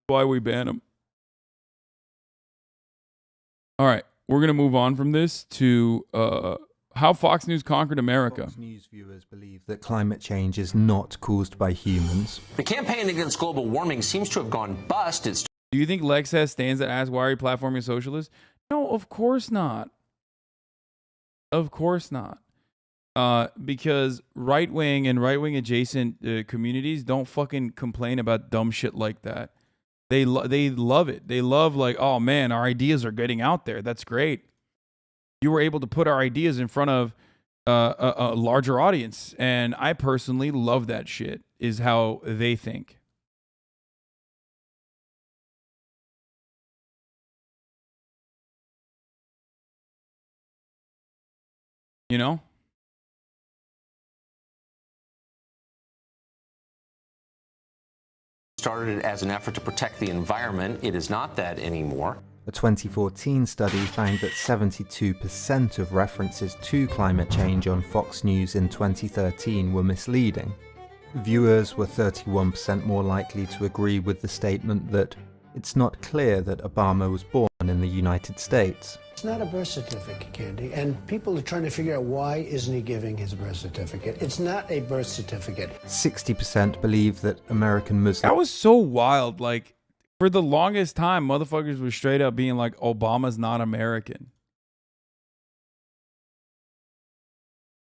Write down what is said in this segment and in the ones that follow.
Why we ban them. All right, we're going to move on from this to how Fox News conquered America. Fox News viewers believe that climate change is not caused by humans. The campaign against global warming seems to have gone bust. Do you think Lex has stands that ask, why are you platforming socialists? No, of course not. Of course not. Because right-wing and right-wing adjacent communities don't fucking complain about dumb shit like that. They love it. They love like, oh man, our ideas are getting out there. That's great. You were able to put our ideas in front of a larger audience. And I personally love that shit, is how they think. You know? Started as an effort to protect the environment. It is not that anymore. A 2014 study found that 72% of references to climate change on Fox News in 2013 were misleading. Viewers were 31% more likely to agree with the statement that it's not clear that Obama was born in the United States. It's not a birth certificate, Candy, and people are trying to figure out why isn't he giving his birth certificate. It's not a birth certificate. 60% believe that American Muslims... That was so wild. Like, for the longest time, motherfuckers were straight up being like, Obama's not American.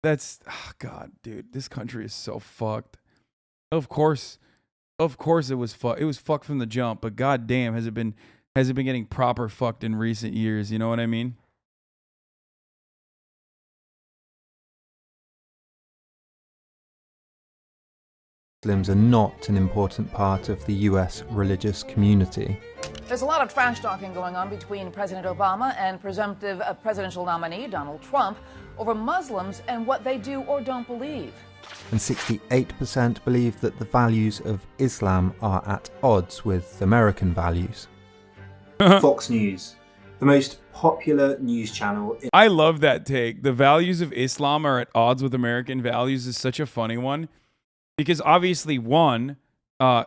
That's... Oh God, dude. This country is so fucked. Of course it was fucked. It was fucked from the jump, but goddamn, has it been getting proper fucked in recent years? You know what I mean? Muslims are not an important part of the US religious community. There's a lot of trash talking going on between President Obama and presumptive presidential nominee Donald Trump over Muslims and what they do or don't believe. And 68% believe that the values of Islam are at odds with American values. Fox News, the most popular news channel. I love that take. The values of Islam are at odds with American values is such a funny one. Because obviously, one,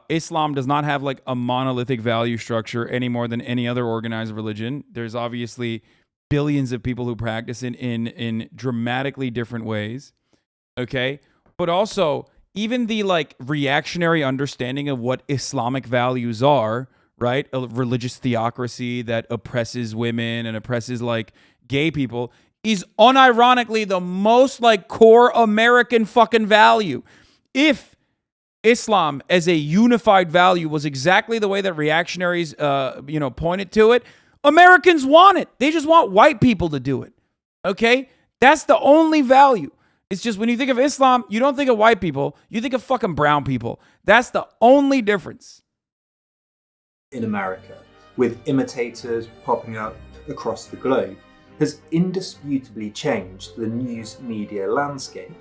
Islam does not have like a monolithic value structure any more than any other organized religion. There's obviously billions of people who practice it in dramatically different ways. Okay? But also, even the like reactionary understanding of what Islamic values are, right? A religious theocracy that oppresses women and oppresses like gay people is unironically the most like core American fucking value. If Islam as a unified value was exactly the way that reactionaries, pointed to it, Americans want it. They just want white people to do it. Okay? That's the only value. It's just when you think of Islam, you don't think of white people. You think of fucking brown people. That's the only difference. In America, with imitators popping up across the globe, has indisputably changed the news media landscape.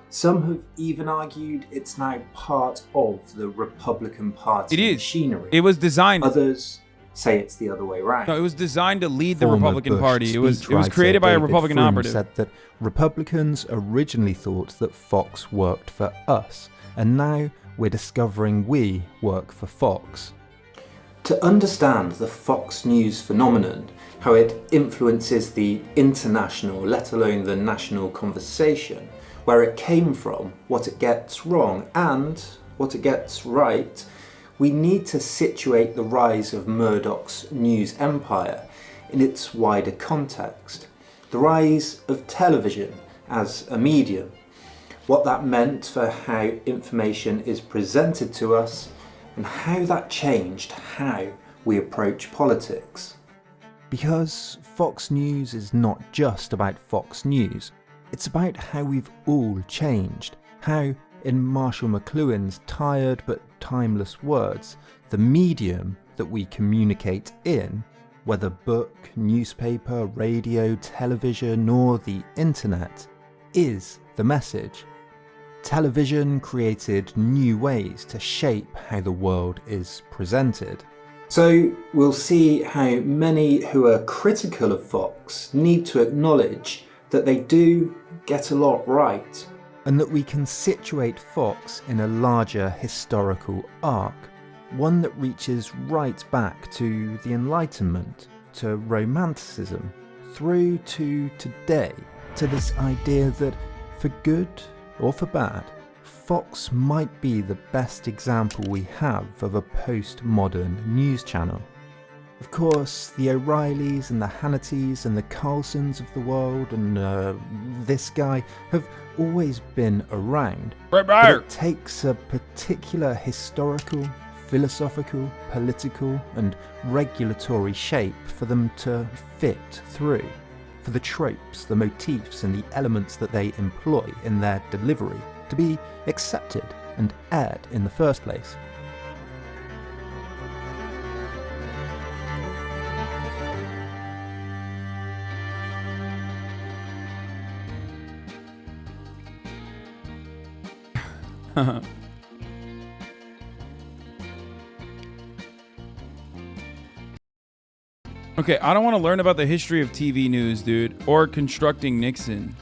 Some have even argued it's now part of the Republican Party machinery. It was designed. Others say it's the other way around. No, it was designed to lead the Former Republican Bush Party. It was created by a David Republican Frum operative. said that Republicans originally thought that Fox worked for us, and now we're discovering we work for Fox. To understand the Fox News phenomenon, how it influences the international, let alone the national conversation, where it came from, what it gets wrong, and what it gets right, we need to situate the rise of Murdoch's news empire in its wider context. The rise of television as a medium, what that meant for how information is presented to us, and how that changed how we approach politics. Because Fox News is not just about Fox News, it's about how we've all changed, how, in Marshall McLuhan's tired but timeless words, the medium that we communicate in, whether book, newspaper, radio, television, or the internet, is the message. Television created new ways to shape how the world is presented. So we'll see how many who are critical of Fox need to acknowledge that they do get a lot right. And that we can situate Fox in a larger historical arc. one that reaches right back to the Enlightenment, to Romanticism, through to today, to this idea that for good or for bad, Fox might be the best example we have of a postmodern news channel. Of course, the O'Reillys and the Hannitys and the Carlsons of the world and this guy have always been around. But it takes a particular historical, philosophical, political and regulatory shape for them to fit through, for the tropes, the motifs and the elements that they employ in their delivery to be accepted and aired in the first place. Okay, I don't want to learn about the history of TV news, dude, or constructing Nixon.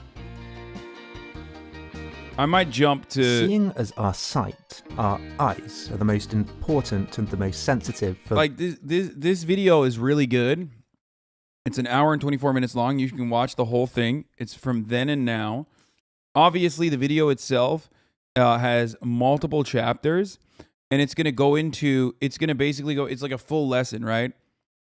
I might jump to... Seeing as our sight, our eyes, are the most important and the most sensitive for... Like, this video is really good. It's an hour and 24 minutes long. You can watch the whole thing. It's from then and now. Obviously, the video itself has multiple chapters, and it's going to go into... It's going to basically go... It's like a full lesson, right?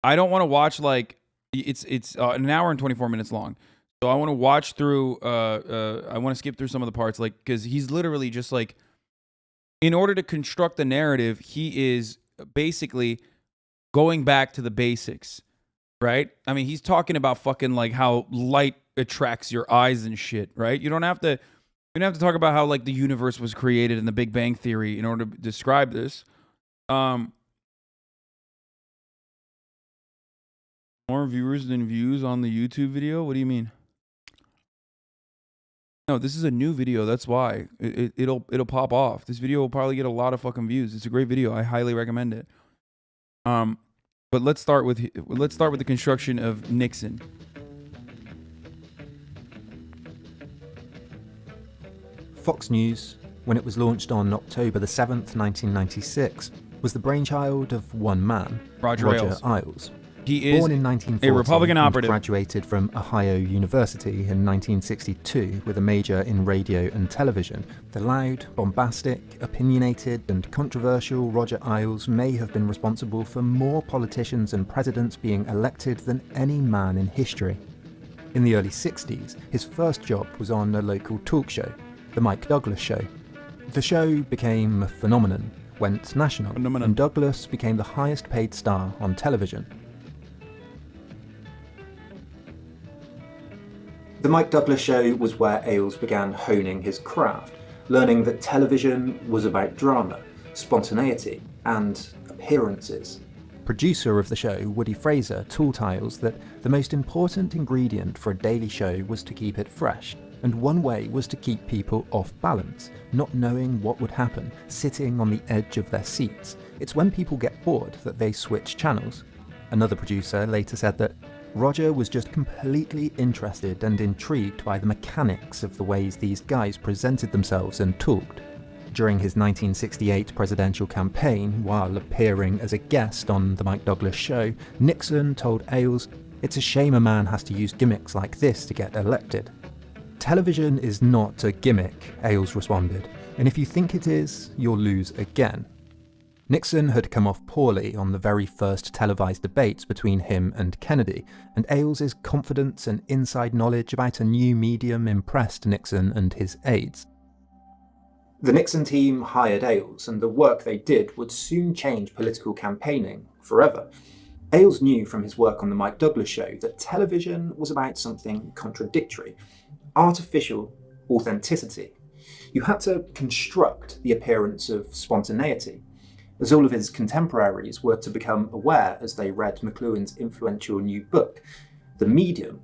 I don't want to watch, like... It's an hour and 24 minutes long. So I want to watch through, I want to skip through some of the parts, like, because he's literally just like, in order to construct the narrative, he is basically going back to the basics, right? I mean, he's talking about fucking like how light attracts your eyes and shit, right? You don't have to talk about how like the universe was created in the Big Bang Theory in order to describe this. More viewers than views on the YouTube video? What do you mean? No, this is a new video. That's why it'll pop off. This video will probably get a lot of fucking views. It's a great video. I highly recommend it. But let's start with the construction of Nixon. Fox News, when it was launched on October the 7th, 1996, was the brainchild of one man, Roger Ailes. He is born in 1940, a Republican operative. Graduated from Ohio University in 1962 with a major in radio and television. The loud, bombastic, opinionated and controversial Roger Ailes may have been responsible for more politicians and presidents being elected than any man in history. In the early 60s, his first job was on a local talk show, The Mike Douglas Show. The show became a phenomenon, went national, and Douglas became the highest paid star on television. The Mike Douglas Show was where Ailes began honing his craft, learning that television was about drama, spontaneity, and appearances. Producer of the show, Woody Fraser, told Ailes that the most important ingredient for a daily show was to keep it fresh, and one way was to keep people off balance, not knowing what would happen, sitting on the edge of their seats. It's when people get bored that they switch channels. Another producer later said that Roger was just completely interested and intrigued by the mechanics of the ways these guys presented themselves and talked. During his 1968 presidential campaign, while appearing as a guest on The Mike Douglas Show, Nixon told Ailes, "It's a shame a man has to use gimmicks like this to get elected." "Television is not a gimmick," Ailes responded, "and if you think it is, you'll lose again." Nixon had come off poorly on the very first televised debates between him and Kennedy, and Ailes' confidence and inside knowledge about a new medium impressed Nixon and his aides. The Nixon team hired Ailes, and the work they did would soon change political campaigning forever. Ailes knew from his work on The Mike Douglas Show that television was about something contradictory, artificial authenticity. You had to construct the appearance of spontaneity, as all of his contemporaries were to become aware as they read McLuhan's influential new book. The medium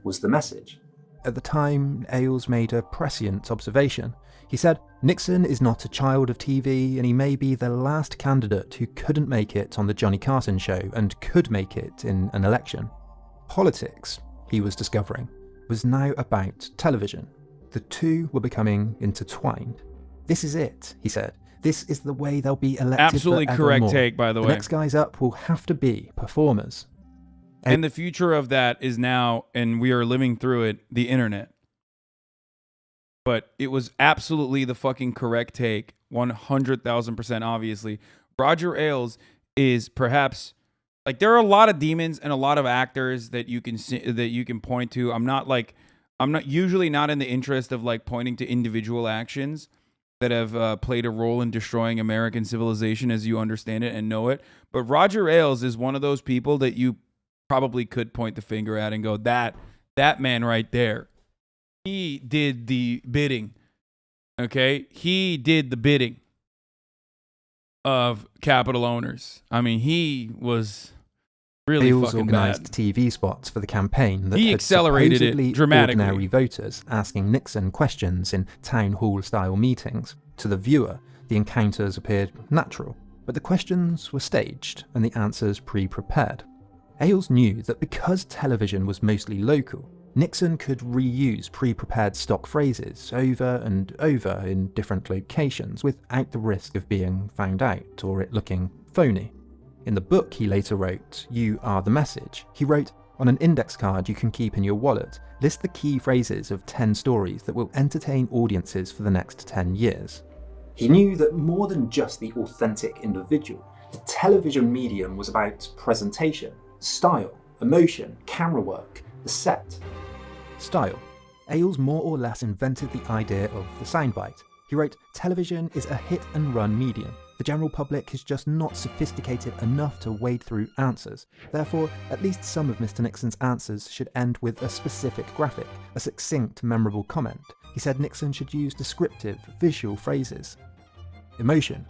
was the message. At the time, Ailes made a prescient observation. He said, "Nixon is not a child of TV, and he may be the last candidate who couldn't make it on the Johnny Carson show and could make it in an election." Politics, he was discovering, was now about television. The two were becoming intertwined. "This is it," he said. This is the way they'll be elected Absolutely correct forevermore. take, by the way. The next guys up will have to be performers. And the future of that is now, and we are living through it, the internet. But it was absolutely the fucking correct take, 100,000% obviously. Roger Ailes is perhaps, like, there are a lot of demons and a lot of actors that you can point to. I'm not usually not in the interest of like pointing to individual actions that have played a role in destroying American civilization as you understand it and know it. But Roger Ailes is one of those people that you probably could point the finger at and go, that man right there, he did the bidding. Okay? He did the bidding of capital owners. I mean, he was really Ailes fucking organised bad. TV spots for the campaign that He had accelerated it supposedly dramatically. ordinary voters asking Nixon questions in town hall style meetings. To the viewer, the encounters appeared natural, but the questions were staged and the answers pre-prepared. Ailes knew that because television was mostly local, Nixon could reuse pre-prepared stock phrases over and over in different locations without the risk of being found out or it looking phony. In the book he later wrote, You Are the Message, he wrote, on an index card you can keep in your wallet, list the key phrases of 10 stories that will entertain audiences for the next 10 years. He knew that more than just the authentic individual, the television medium was about presentation, style, emotion, camera work, the set. Style. Ailes more or less invented the idea of the soundbite. He wrote, television is a hit and run medium. The general public is just not sophisticated enough to wade through answers. Therefore, at least some of Mr. Nixon's answers should end with a specific graphic, a succinct, memorable comment. He said Nixon should use descriptive, visual phrases. Emotion.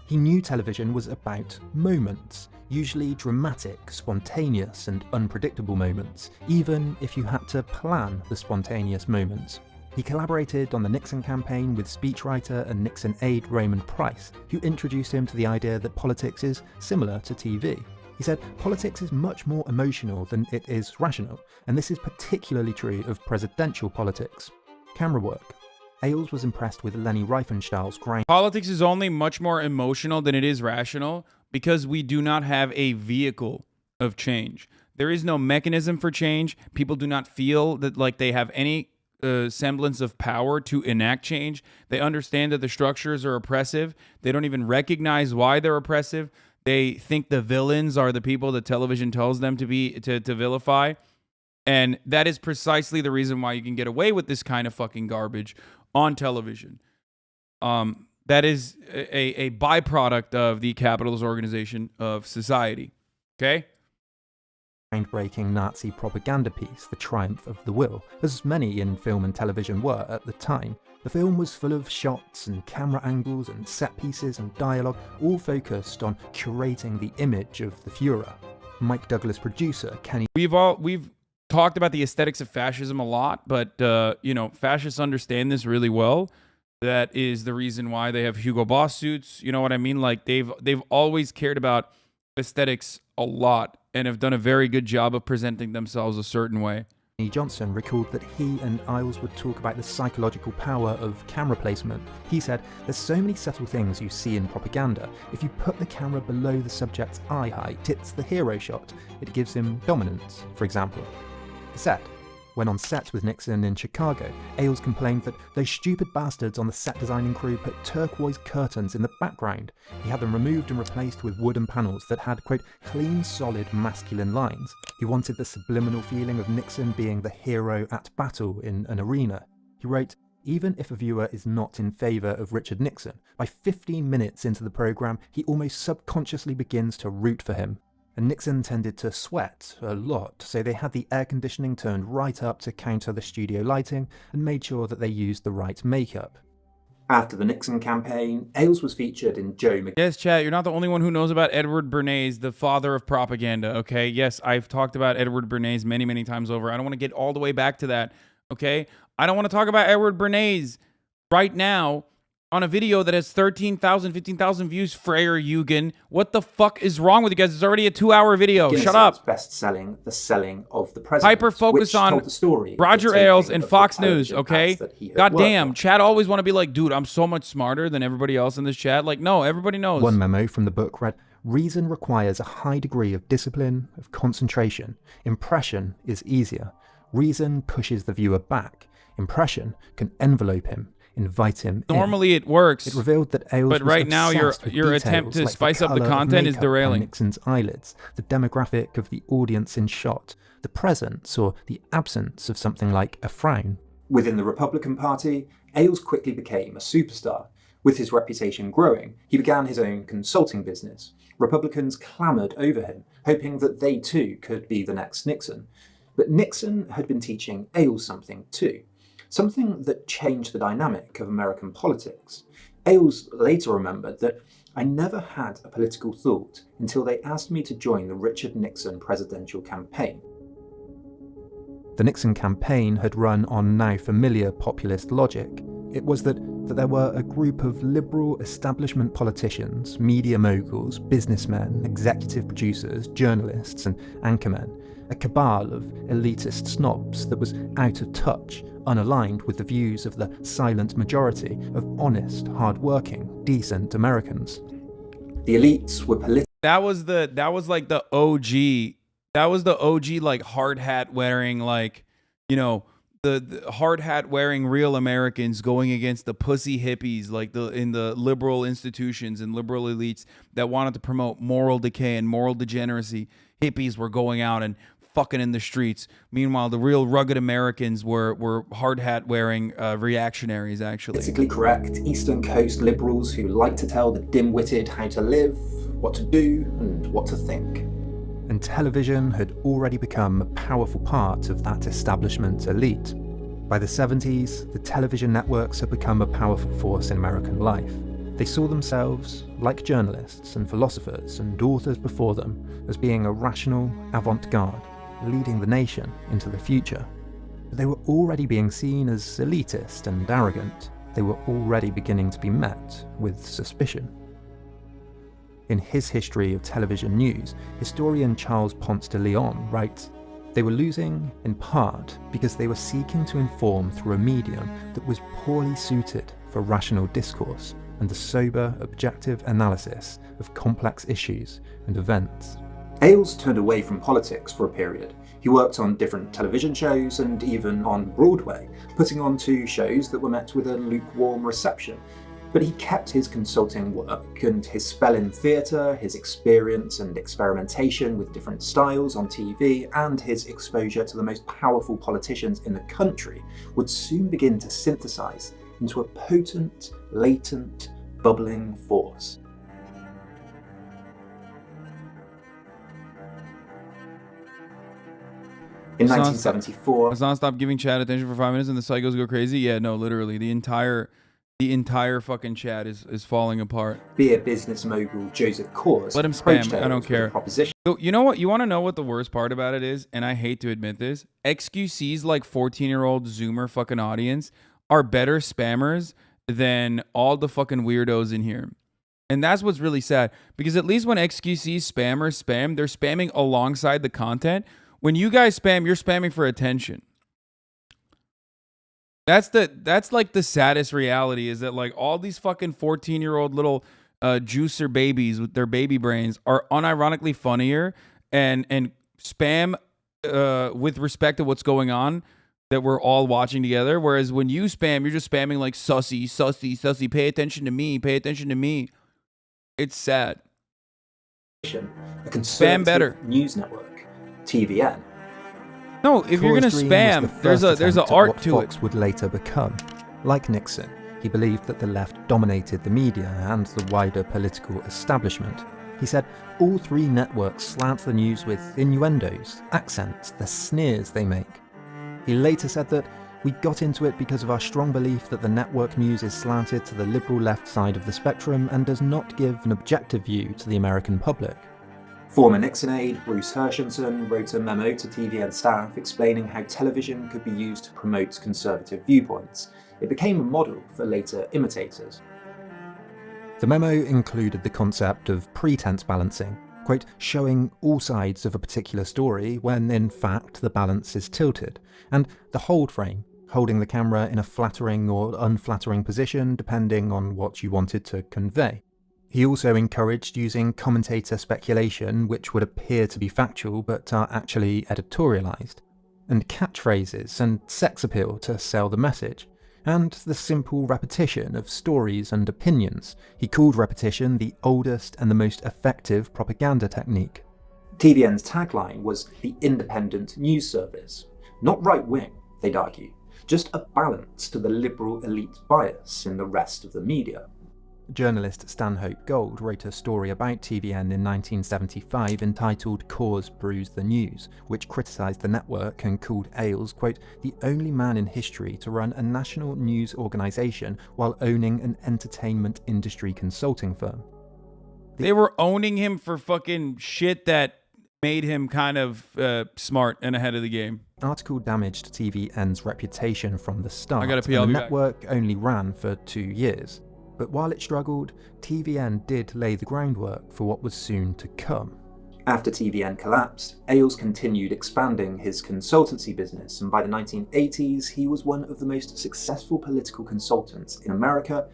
He knew television was about moments, usually dramatic, spontaneous, and unpredictable moments, even if you had to plan the spontaneous moments. He collaborated on the Nixon campaign with speechwriter and Nixon aide Raymond Price, who introduced him to the idea that politics is similar to TV. He said, politics is much more emotional than it is rational, and this is particularly true of presidential politics. Camera work. Ailes was impressed with Leni Riefenstahl's grind. Politics is only much more emotional than it is rational because we do not have a vehicle of change. There is no mechanism for change. People do not feel that like they have any semblance of power to enact change. They understand that the structures are oppressive. They don't even recognize why they're oppressive. They think the villains are the people that television tells them to vilify. And that is precisely the reason why you can get away with this kind of fucking garbage on television. That is a byproduct of the capitalist organization of society. Okay? Groundbreaking Nazi propaganda piece, The Triumph of the Will, as many in film and television were at the time. The film was full of shots and camera angles and set pieces and dialogue, all focused on curating the image of the Fuhrer. Mike Douglas producer Kenny We've talked about the aesthetics of fascism a lot, but fascists understand this really well. That is the reason why they have Hugo Boss suits. You know what I mean? Like they've always cared about aesthetics a lot and have done a very good job of presenting themselves a certain way. Johnson recalled that he and Ailes would talk about the psychological power of camera placement. He said, there's so many subtle things you see in propaganda. If you put the camera below the subject's eye height, it's the hero shot. It gives him dominance, for example. Set. When on set with Nixon in Chicago, Ailes complained that those stupid bastards on the set designing crew put turquoise curtains in the background. He had them removed and replaced with wooden panels that had, quote, clean, solid, masculine lines. He wanted the subliminal feeling of Nixon being the hero at battle in an arena. He wrote, even if a viewer is not in favour of Richard Nixon, by 15 minutes into the programme, he almost subconsciously begins to root for him. And Nixon tended to sweat a lot, so they had the air conditioning turned right up to counter the studio lighting and made sure that they used the right makeup. After the Nixon campaign, Ailes was featured in Joe Mc... Yes, chat, you're not the only one who knows about Edward Bernays, the father of propaganda, okay? Yes, I've talked about Edward Bernays many, many times over. I don't want to get all the way back to that, okay? I don't want to talk about Edward Bernays right now on a video that has 13,000, 15,000 views. Freyer Eugen, what the fuck is wrong with you guys? It's already a 2-hour video. Shut up. Best-selling The Selling of the President, Hyper-focus on told the story Roger Ailes and Fox News, okay? God damn, on. Chad always want to be like, dude, I'm so much smarter than everybody else in this chat. Like, no, everybody knows. One memo from the book read, reason requires a high degree of discipline, of concentration. Impression is easier. Reason pushes the viewer back. Impression can envelope him, invite him Normally in. it works. It revealed that Ailes But was right now, obsessed with your attempt details to like spice up the colour of content is makeup derailing. on Nixon's eyelids, the demographic of the audience in shot, the presence or the absence of something like a frown. Within the Republican Party, Ailes quickly became a superstar. With his reputation growing, he began his own consulting business. Republicans clamoured over him, hoping that they too could be the next Nixon. But Nixon had been teaching Ailes something too. Something that changed the dynamic of American politics. Ailes later remembered that I never had a political thought until they asked me to join the Richard Nixon presidential campaign. The Nixon campaign had run on now familiar populist logic. It was that there were a group of liberal establishment politicians, media moguls, businessmen, executive producers, journalists and anchormen, a cabal of elitist snobs that was out of touch, unaligned with the views of the silent majority of honest, hard-working, decent Americans. The elites were political. That was like the OG. That was the OG, like, hard hat wearing, like, you know, the hard hat wearing real Americans going against the pussy hippies, like in the liberal institutions and liberal elites that wanted to promote moral decay and moral degeneracy. Hippies were going out and fucking in the streets. Meanwhile, the real rugged Americans were hard hat wearing reactionaries, actually. Politically correct Eastern Coast liberals who like to tell the dim-witted how to live, what to do, and what to think. And television had already become a powerful part of that establishment elite. By the 70s, the television networks had become a powerful force in American life. They saw themselves, like journalists and philosophers and authors before them, as being a rational avant-garde, leading the nation into the future. But they were already being seen as elitist and arrogant. They were already beginning to be met with suspicion. In his history of television news, historian Charles Ponce de Leon writes, "They were losing in part because they were seeking to inform through a medium that was poorly suited for rational discourse and the sober, objective analysis of complex issues and events." Ailes turned away from politics for a period. He worked on different television shows and even on Broadway, putting on 2 shows that were met with a lukewarm reception. But he kept his consulting work and his spell in theatre, his experience and experimentation with different styles on TV, and his exposure to the most powerful politicians in the country would soon begin to synthesize into a potent, latent, bubbling force. In 1974... Hasan, stop giving chat attention for 5 minutes and the psychos go crazy? Yeah, no, literally. The entire fucking chat is falling apart. Beer business mogul Joseph Coors. Let him spam. I don't care. Proposition. So, you know what? You want to know what the worst part about it is? And I hate to admit this. XQC's like 14-year-old Zoomer fucking audience are better spammers than all the fucking weirdos in here. And that's what's really sad. Because at least when XQC spammers spam, they're spamming alongside the content. When you guys spam, you're spamming for attention. That's like the saddest reality, is that like all these fucking 14-year-old little juicer babies with their baby brains are unironically funnier and spam with respect to what's going on that we're all watching together. Whereas when you spam, you're just spamming like sussy, sussy, sussy. Pay attention to me. Pay attention to me. It's sad. A conservative spam better. News network, TVN. No, if you're gonna spam, there's an art to Fox it. Would later become. Like Nixon, he believed that the left dominated the media and the wider political establishment. He said all 3 networks slant the news with innuendos, accents, the sneers they make. He later said that we got into it because of our strong belief that the network news is slanted to the liberal left side of the spectrum and does not give an objective view to the American public. Former Nixon aide Bruce Hershenson wrote a memo to TVN staff explaining how television could be used to promote conservative viewpoints. It became a model for later imitators. The memo included the concept of pretense balancing, quote, showing all sides of a particular story when in fact the balance is tilted, and the hold frame, holding the camera in a flattering or unflattering position depending on what you wanted to convey. He also encouraged using commentator speculation which would appear to be factual but are actually editorialised, and catchphrases and sex appeal to sell the message, and the simple repetition of stories and opinions. He called repetition the oldest and the most effective propaganda technique. TVN's tagline was the independent news service. Not right-wing, they'd argue, just a balance to the liberal elite bias in the rest of the media. Journalist Stanhope Gold wrote a story about TVN in 1975 entitled Cause Brews the News, which criticised the network and called Ailes, quote, the only man in history to run a national news organisation while owning an entertainment industry consulting firm. They were owning him for fucking shit that made him kind of smart and ahead of the game. The article damaged TVN's reputation from the start, I gotta pee, and I'll the be back. network only ran for 2 years. But while it struggled, TVN did lay the groundwork for what was soon to come. After TVN collapsed, Ailes continued expanding his consultancy business, and by the 1980s he was one of the most successful political consultants in America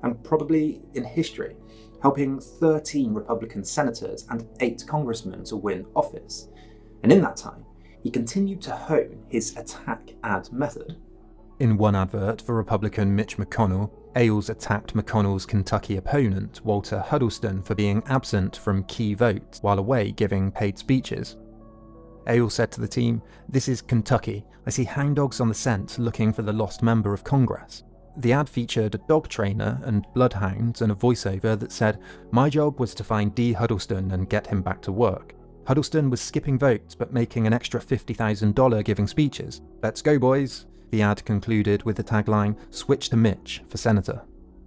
and probably in history, helping 13 Republican senators and 8 congressmen to win office. And in that time, he continued to hone his attack ad method. In one advert for Republican Mitch McConnell, Ailes attacked McConnell's Kentucky opponent, Walter Huddleston, for being absent from key votes while away giving paid speeches. Ailes said to the team, "This is Kentucky. I see hound dogs on the scent looking for the lost member of Congress." The ad featured a dog trainer and bloodhounds and a voiceover that said, "My job was to find D. Huddleston and get him back to work. Huddleston was skipping votes but making an extra $50,000 giving speeches. Let's go, boys." The ad concluded with the tagline, "Switch to Mitch for Senator."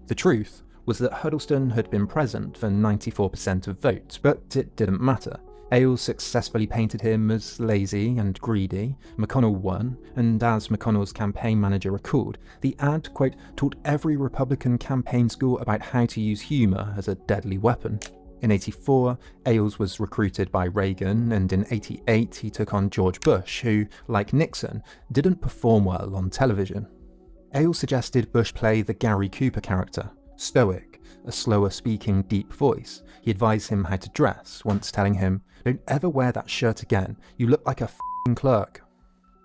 The truth was that Huddleston had been present for 94% of votes, but it didn't matter. Ailes successfully painted him as lazy and greedy. McConnell won, and as McConnell's campaign manager recalled, the ad, quote, taught every Republican campaign school about how to use humour as a deadly weapon. In '84, Ailes was recruited by Reagan, and in '88 he took on George Bush, who, like Nixon, didn't perform well on television. Ailes suggested Bush play the Gary Cooper character, stoic, a slower speaking deep voice. He advised him how to dress, once telling him, "Don't ever wear that shirt again, you look like a f***ing clerk."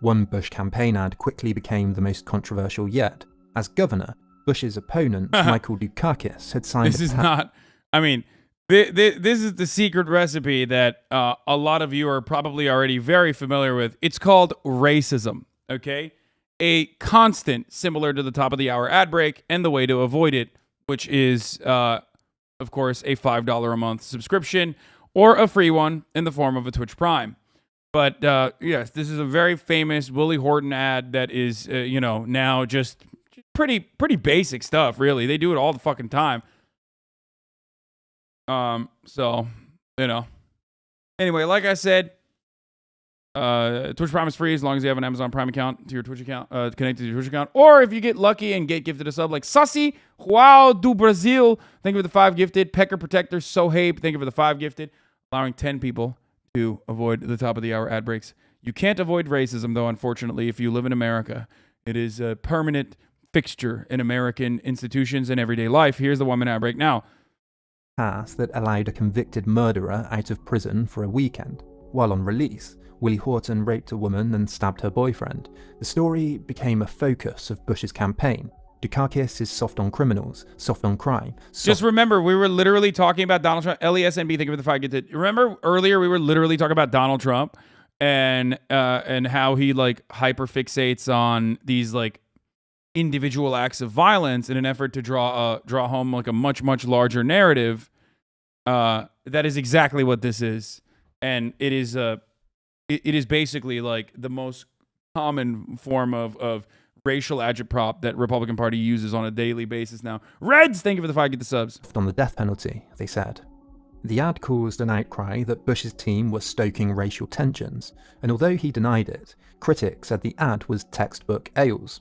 One Bush campaign ad quickly became the most controversial yet. As governor, Bush's opponent, Michael Dukakis, had signed This is not, I mean, this is the secret recipe that a lot of you are probably already very familiar with. It's called racism, okay? A constant similar to the top of the hour ad break and the way to avoid it, which is, of course, a $5 a month subscription or a free one in the form of a Twitch Prime. But yes, this is a very famous Willie Horton ad that is, now just pretty basic stuff, really. They do it all the fucking time. So, anyway, like I said, Twitch Prime is free as long as you have an Amazon Prime account to your Twitch account, connected to your Twitch account, or if you get lucky and get gifted a sub like Sassy, Joao do Brazil, thank you for the 5 gifted, Pecker Protector, Sohabe, thank you for the 5 gifted, allowing 10 people to avoid the top of the hour ad breaks. You can't avoid racism, though, unfortunately, if you live in America. It is a permanent fixture in American institutions and everyday life. Here's the 1 minute ad break now. Pass that allowed a convicted murderer out of prison for a weekend. While on release, Willie Horton raped a woman and stabbed her boyfriend. The story became a focus of Bush's campaign. Dukakis is soft on criminals, soft on crime. Just remember, we were literally talking about Donald Trump. LESNB, thank you for the 5 gifted. Remember earlier we were literally talking about Donald Trump and how he like hyperfixates on these like individual acts of violence in an effort to draw home like a much larger narrative. That is exactly what this is, and it is basically like the most common form of racial agitprop that Republican Party uses on a daily basis now. Reds, thank you for the 5 get the subs. On the death penalty, they said. The ad caused an outcry that Bush's team was stoking racial tensions, and although he denied it, critics said the ad was textbook Ailes.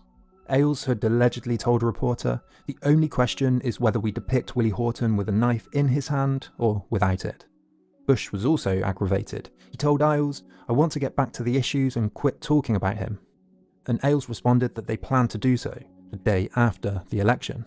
Ailes had allegedly told a reporter, "The only question is whether we depict Willie Horton with a knife in his hand or without it." Bush was also aggravated. He told Ailes, "I want to get back to the issues and quit talking about him." And Ailes responded that they planned to do so the day after the election.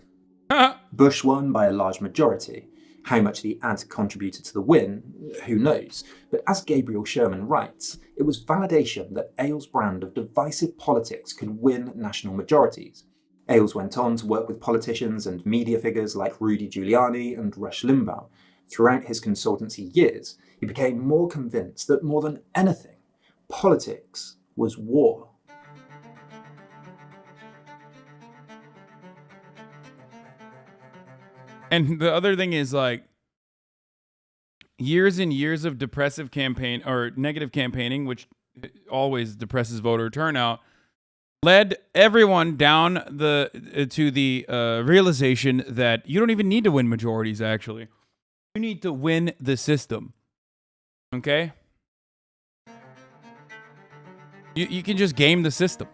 Bush won by a large majority. How much the ad contributed to the win, who knows? But as Gabriel Sherman writes, it was validation that Ailes' brand of divisive politics could win national majorities. Ailes went on to work with politicians and media figures like Rudy Giuliani and Rush Limbaugh. Throughout his consultancy years, he became more convinced that more than anything, politics was war. And the other thing is, like, years and years of depressive campaign or negative campaigning, which always depresses voter turnout, led everyone down to the realization that you don't even need to win majorities, actually. You need to win the system. Okay? You can just game the system.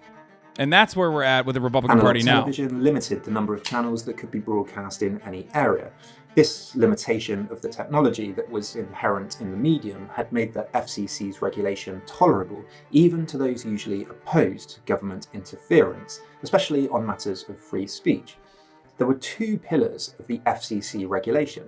And that's where we're at with the Republican Party now. Television limited the number of channels that could be broadcast in any area. This limitation of the technology that was inherent in the medium had made the FCC's regulation tolerable, even to those usually opposed to government interference, especially on matters of free speech. There were two pillars of the FCC regulation.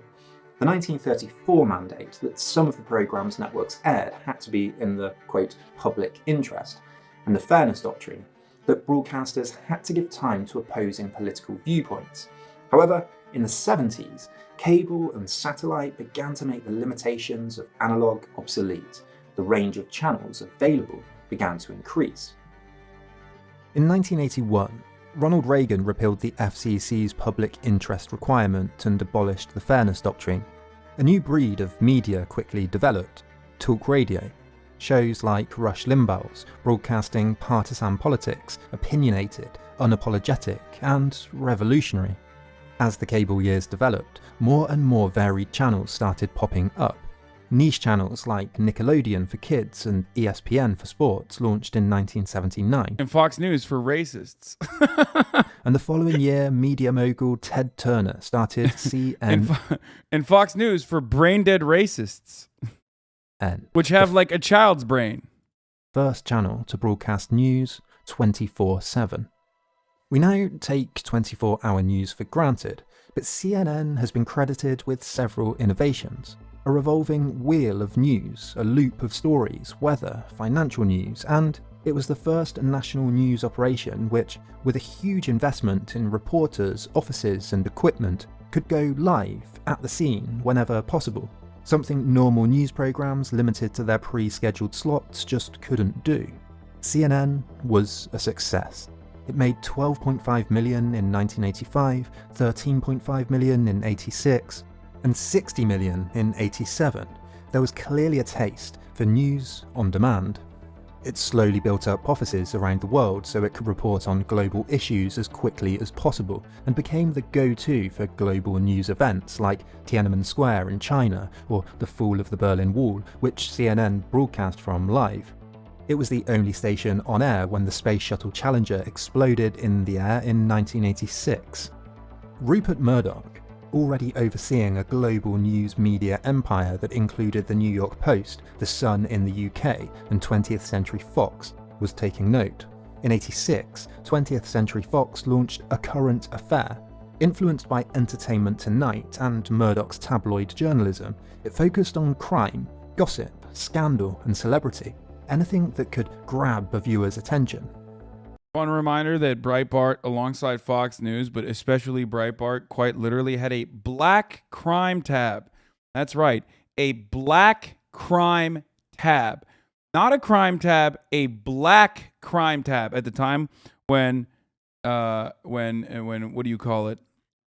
The 1934 mandate that some of the programmes networks aired had to be in the, quote, public interest, and the fairness doctrine, that broadcasters had to give time to opposing political viewpoints. However, in the 70s, cable and satellite began to make the limitations of analogue obsolete. The range of channels available began to increase. In 1981, Ronald Reagan repealed the FCC's public interest requirement and abolished the fairness doctrine. A new breed of media quickly developed: talk radio. Shows like Rush Limbaugh's, broadcasting partisan politics, opinionated, unapologetic, and revolutionary. As the cable years developed, more and more varied channels started popping up. Niche channels like Nickelodeon for kids and ESPN for sports launched in 1979. And Fox News for racists. And the following year, media mogul Ted Turner started CNN. And Fox News for brain-dead racists. Which have like a child's brain. First channel to broadcast news 24/7. We now take 24-hour news for granted, but CNN has been credited with several innovations. A revolving wheel of news, a loop of stories, weather, financial news, and it was the first national news operation which, with a huge investment in reporters, offices and equipment, could go live at the scene whenever possible. Something normal news programmes limited to their pre-scheduled slots just couldn't do. CNN was a success. It made $12.5 million in 1985, $13.5 million in 86, and $60 million in 87. There was clearly a taste for news on demand. It slowly built up offices around the world so it could report on global issues as quickly as possible, and became the go-to for global news events like Tiananmen Square in China or the fall of the Berlin Wall, which CNN broadcast from live. It was the only station on air when the Space Shuttle Challenger exploded in the air in 1986. Rupert Murdoch, already overseeing a global news media empire that included the New York Post, The Sun in the UK, and 20th Century Fox, was taking note. In '86, 20th Century Fox launched A Current Affair. Influenced by Entertainment Tonight and Murdoch's tabloid journalism, it focused on crime, gossip, scandal, and celebrity. Anything that could grab a viewer's attention. One reminder that Breitbart, alongside Fox News, but especially Breitbart, quite literally had a black crime tab. That's right, a black crime tab. Not a crime tab, a black crime tab at the time when what do you call it?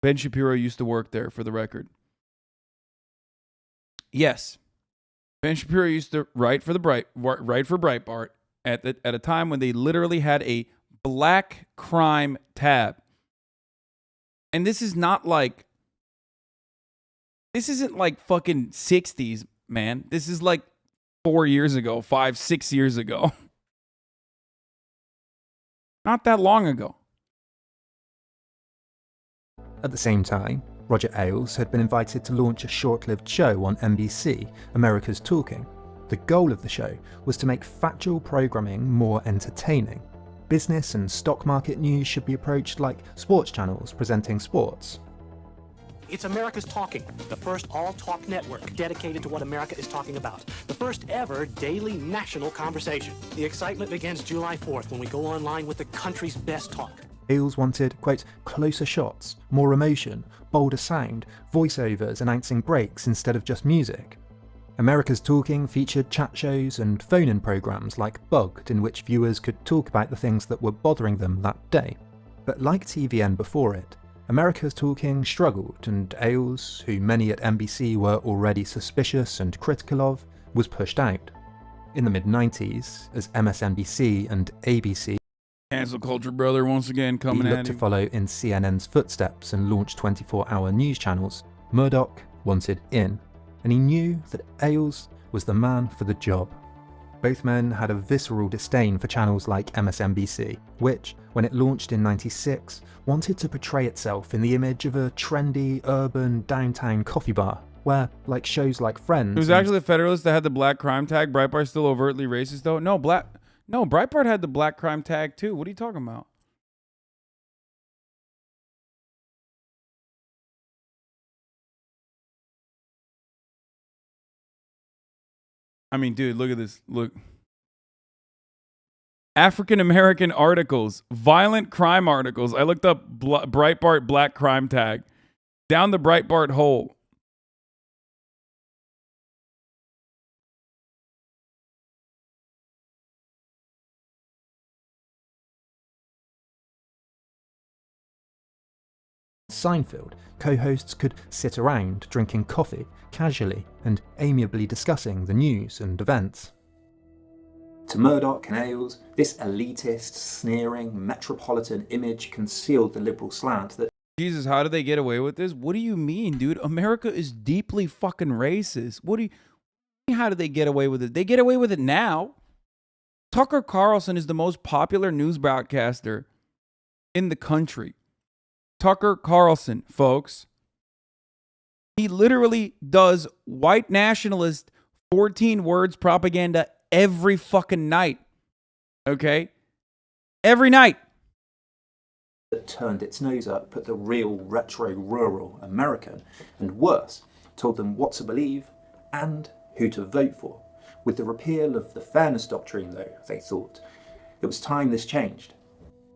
Ben Shapiro used to work there, for the record. Yes. Ben Shapiro used to write for Breitbart at a time when they literally had a black crime tab. And this isn't like fucking 60s, man. This is like 4 years ago, 6 years ago. Not that long ago. At the same time, Roger Ailes had been invited to launch a short-lived show on NBC, America's Talking. The goal of the show was to make factual programming more entertaining. Business and stock market news should be approached like sports channels presenting sports. It's America's Talking, the first all-talk network dedicated to what America is talking about. The first ever daily national conversation. The excitement begins July 4th when we go online with the country's best talk. Ailes wanted, quote, closer shots, more emotion, bolder sound, voiceovers announcing breaks instead of just music. America's Talking featured chat shows and phone-in programs like Bugged, in which viewers could talk about the things that were bothering them that day. But like TVN before it, America's Talking struggled, and Ailes, who many at NBC were already suspicious and critical of, was pushed out. In the mid-90s, as MSNBC and ABC Cancel culture, brother, once again coming looked at to you. follow in CNN's footsteps and launch 24-hour news channels, Murdoch wanted in, and he knew that Ailes was the man for the job. Both men had a visceral disdain for channels like MSNBC, which, when it launched in '96, wanted to portray itself in the image of a trendy, urban, downtown coffee bar, where, like shows like Friends... It was actually the Federalist that had the black crime tag. Breitbart's still overtly racist, though. No, Breitbart had the black crime tag, too. What are you talking about? I mean, dude, look at this. Look. African American articles, violent crime articles. I looked up Breitbart black crime tag. Down the Breitbart hole. Seinfeld, co-hosts could sit around drinking coffee, casually and amiably discussing the news and events. To Murdoch and Ailes, this elitist, sneering, metropolitan image concealed the liberal slant that Jesus, how did they get away with this? What do you mean, dude? America is deeply fucking racist. How did they get away with it? They get away with it now. Tucker Carlson is the most popular news broadcaster in the country. Tucker Carlson, folks. He literally does white nationalist 14 words propaganda every fucking night. Okay? Every night. that turned its nose up at the real retro rural American, and worse, told them what to believe and who to vote for. With the repeal of the fairness doctrine, though, they thought, it was time this changed.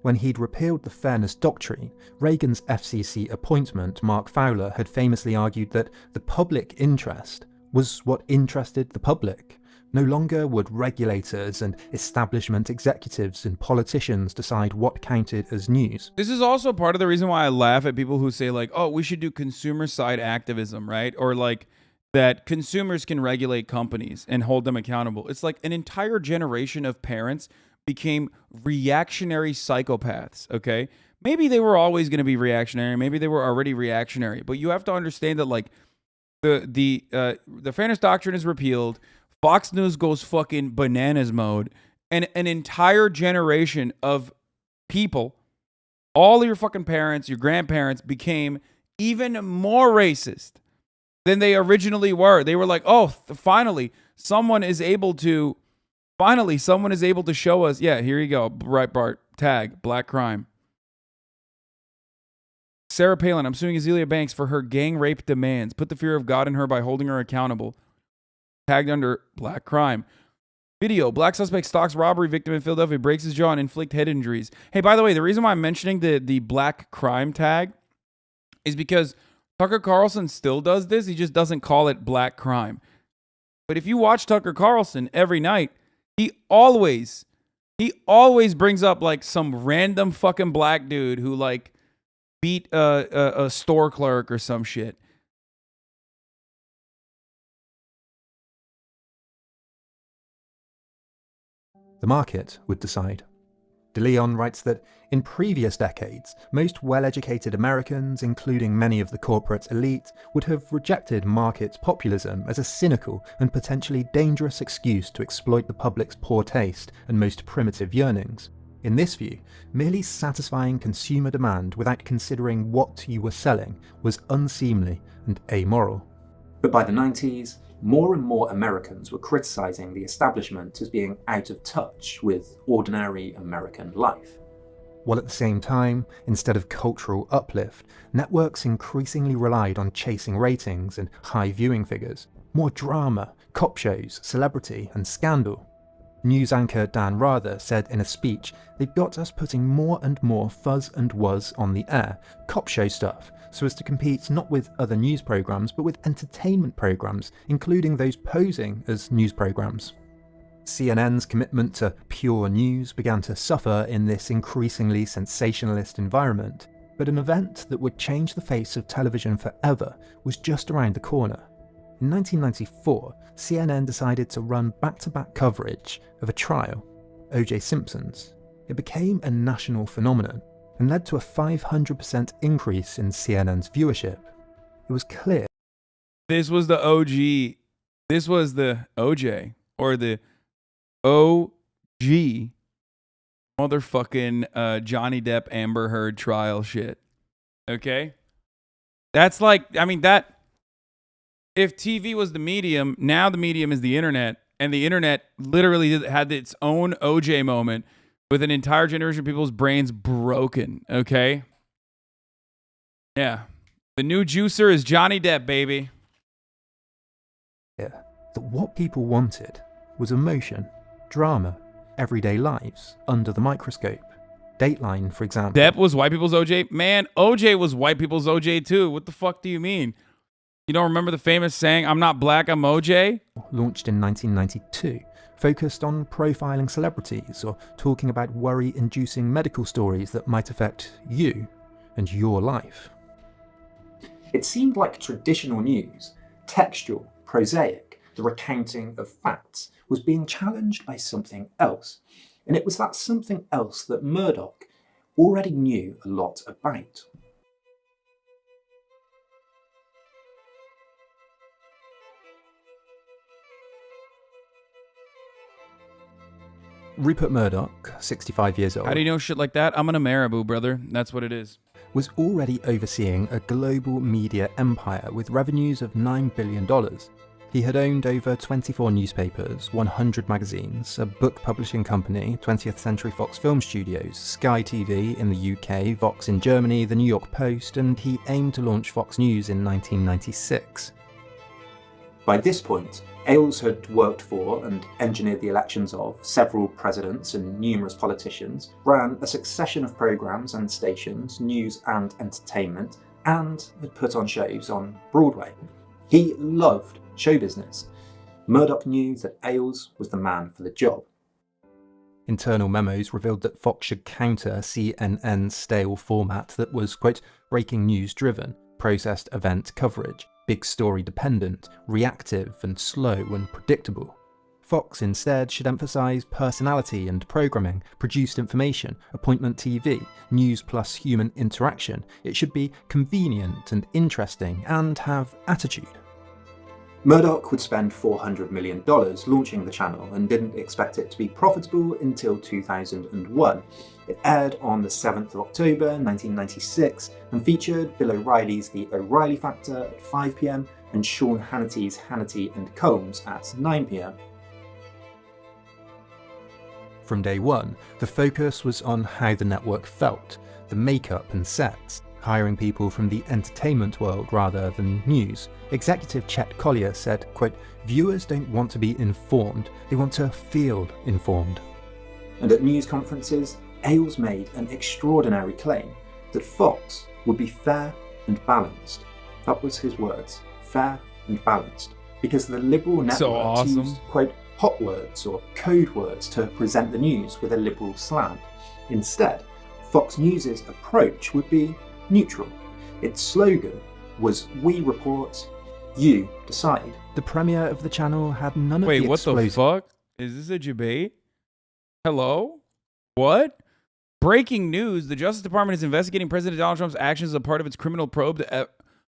When he'd repealed the fairness doctrine, Reagan's FCC appointment, Mark Fowler, had famously argued that the public interest was what interested the public. No longer would regulators and establishment executives and politicians decide what counted as news. This is also part of the reason why I laugh at people who say like, oh, we should do consumer side activism, right? Or like that consumers can regulate companies and hold them accountable. It's like an entire generation of parents became reactionary psychopaths, okay? Maybe they were always going to be reactionary. Maybe they were already reactionary. But you have to understand that like the fairness doctrine is repealed. Fox News goes fucking bananas mode. And an entire generation of people, all your fucking parents, your grandparents, became even more racist than they originally were. They were like, oh, finally, someone is able to show us. Yeah, here you go. Breitbart tag, black crime. Sarah Palin, I'm suing Azealia Banks for her gang rape demands. Put the fear of God in her by holding her accountable. Tagged under black crime. Video, black suspect stalks robbery victim in Philadelphia, breaks his jaw and inflict head injuries. Hey, by the way, the reason why I'm mentioning the black crime tag is because Tucker Carlson still does this. He just doesn't call it black crime. But if you watch Tucker Carlson every night, he always brings up like some random fucking black dude who like beat a store clerk or some shit. The market would decide. De Leon writes that in previous decades, most well-educated Americans, including many of the corporate elite, would have rejected market populism as a cynical and potentially dangerous excuse to exploit the public's poor taste and most primitive yearnings. In this view, merely satisfying consumer demand without considering what you were selling was unseemly and amoral. But by the 90s, more and more Americans were criticising the establishment as being out of touch with ordinary American life. While at the same time, instead of cultural uplift, networks increasingly relied on chasing ratings and high viewing figures, more drama, cop shows, celebrity and scandal. News anchor Dan Rather said in a speech, "They've got us putting more and more fuzz and wuzz on the air, cop show stuff, so as to compete not with other news programmes but with entertainment programmes, including those posing as news programmes." CNN's commitment to pure news began to suffer in this increasingly sensationalist environment, but an event that would change the face of television forever was just around the corner. In 1994, CNN decided to run back-to-back coverage of a trial, O.J. Simpson's. It became a national phenomenon and led to a 500% increase in CNN's viewership. It was clear. This was the OG. This was the OJ or the OG motherfucking Johnny Depp Amber Heard trial shit. Okay? That's like, I mean, that. If TV was the medium, now the medium is the internet, and the internet literally had its own OJ moment with an entire generation of people's brains broken, okay? Yeah. The new juicer is Johnny Depp, baby. That what people wanted was emotion, drama, everyday lives under the microscope. Dateline, for example. Depp was white people's OJ? Man, OJ was white people's OJ too. What the fuck do you mean? You don't remember the famous saying, "I'm not black, I'm OJ"? Launched in 1992, focused on profiling celebrities or talking about worry-inducing medical stories that might affect you and your life. It seemed like traditional news, textual, prosaic, the recounting of facts, was being challenged by something else. And it was that something else that Murdoch already knew a lot about. Rupert Murdoch, 65 years old, How do you know shit like that? I'm an Ameribu, brother. That's what it is. was already overseeing a global media empire with revenues of $9 billion. He had owned over 24 newspapers, 100 magazines, a book publishing company, 20th Century Fox Film Studios, Sky TV in the UK, Vox in Germany, the New York Post, and he aimed to launch Fox News in 1996. By this point, Ailes had worked for and engineered the elections of several presidents and numerous politicians, ran a succession of programmes and stations, news and entertainment, and had put on shows on Broadway. He loved show business. Murdoch knew that Ailes was the man for the job. Internal memos revealed that Fox should counter CNN's stale format that was, quote, breaking news driven, processed event coverage, big story dependent, reactive and slow and predictable. Fox instead should emphasise personality and programming, produced information, appointment TV, news plus human interaction. It should be convenient and interesting and have attitude. Murdoch would spend $400 million launching the channel and didn't expect it to be profitable until 2001. It aired on the 7th of October 1996 and featured Bill O'Reilly's The O'Reilly Factor at 5 p.m. and Sean Hannity's Hannity and Combs at 9 p.m. From day one, the focus was on how the network felt, the makeup and sets, hiring people from the entertainment world rather than news. Executive Chet Collier said, quote, viewers don't want to be informed, they want to feel informed. And at news conferences, Ailes made an extraordinary claim that Fox would be fair and balanced. That was his words, fair and balanced. Because the liberal networks used, quote, hot words or code words to present the news with a liberal slant. Instead, Fox News's approach would be neutral. Its slogan was, we report, you decide. The premiere of the channel had none of the Wait, what the fuck? Is this a debate? Hello? What? Breaking news. The Justice Department is investigating President Donald Trump's actions as a part of its criminal probe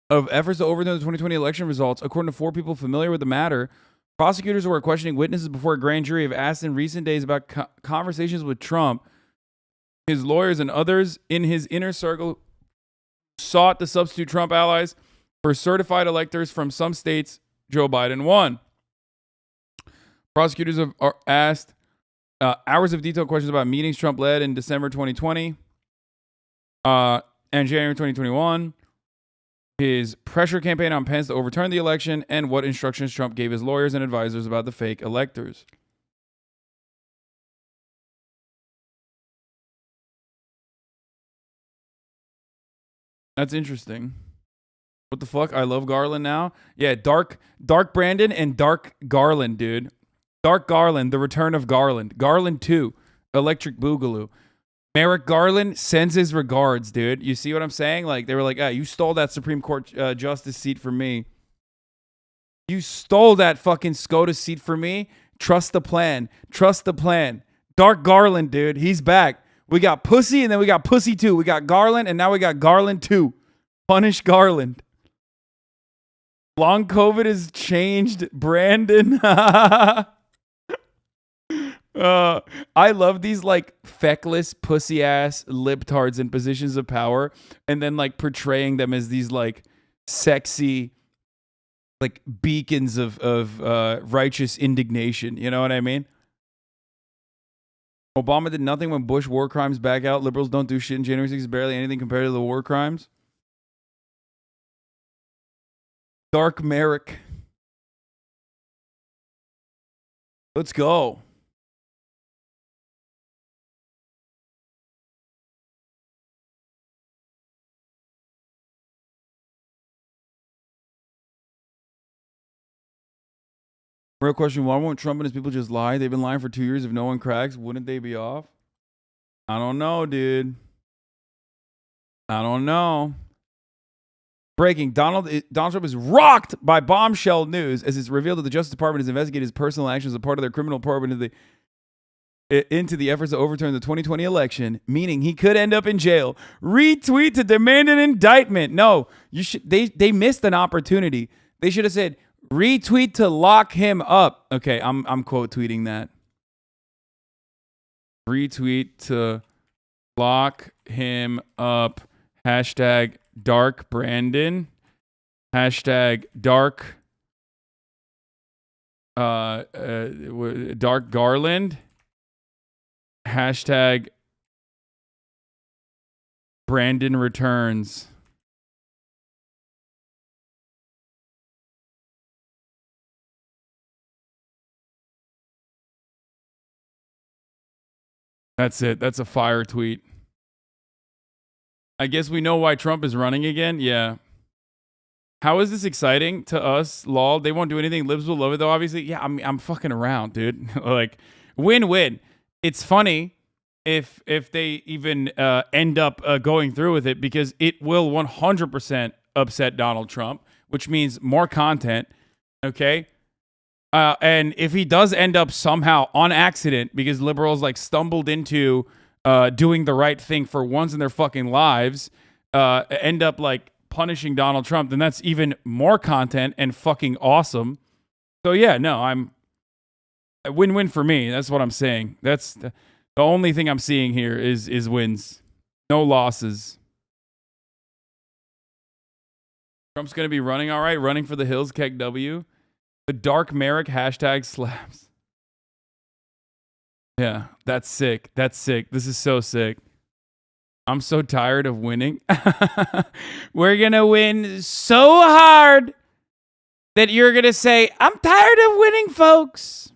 of efforts to overturn the 2020 election results. According to 4 people familiar with the matter, prosecutors who are questioning witnesses before a grand jury have asked in recent days about conversations with Trump his lawyers and others in his inner circle sought to substitute Trump allies for certified electors from some states Joe Biden won. Prosecutors are asked hours of detailed questions about meetings Trump led in December 2020 and January 2021, his pressure campaign on Pence to overturn the election, and what instructions Trump gave his lawyers and advisors about the fake electors. That's interesting. What the fuck? I love Garland now. Yeah, Dark Brandon and Dark Garland, dude. Dark Garland, the return of Garland. Garland 2, Electric Boogaloo. Merrick Garland sends his regards, dude. You see what I'm saying? Like, they were like, you stole that Supreme Court justice seat from me. You stole that fucking SCOTUS seat from me. Trust the plan. Trust the plan. Dark Garland, dude. He's back. We got Pussy, and then we got Pussy 2. We got Garland, and now we got Garland 2. Punish Garland. Long COVID has changed Brandon. I love these like feckless pussy-ass libtards in positions of power, and then like portraying them as these like sexy like beacons of righteous indignation. You know what I mean? Obama did nothing when Bush war crimes back out. Liberals don't do shit in January 6th. Barely anything compared to the war crimes. Dark Merrick. Let's go. Real question, why won't Trump and his people just lie? They've been lying for 2 years. If no one cracks, wouldn't they be off? I don't know, dude. I don't know. Breaking, Donald Trump is rocked by bombshell news as it's revealed that the Justice Department has investigated his personal actions as a part of their criminal probe into the efforts to overturn the 2020 election, meaning he could end up in jail. Retweet to demand an indictment. No, they missed an opportunity. They should have said, retweet to lock him up. Okay, I'm quote tweeting that. Retweet to lock him up. Hashtag Dark Brandon. Hashtag Dark Dark Garland. Hashtag Brandon returns. That's it. That's a fire tweet. I guess we know why Trump is running again. Yeah. How is this exciting to us? Lol. They won't do anything. Libs will love it though, obviously. Yeah, I'm fucking around, dude. Like, win-win. It's funny if they even end up going through with it, because it will 100% upset Donald Trump, which means more content. Okay. And if he does end up somehow on accident, because liberals like stumbled into doing the right thing for once in their fucking lives, end up like punishing Donald Trump, then that's even more content and fucking awesome. So yeah, no, I'm a win-win for me. That's what I'm saying. That's the only thing I'm seeing here is wins, no losses. Trump's gonna be running all right, running for the hills. Keg W. The Dark Merrick hashtag slaps. Yeah, that's sick. That's sick. This is so sick. I'm so tired of winning. We're going to win so hard that you're going to say, I'm tired of winning, folks.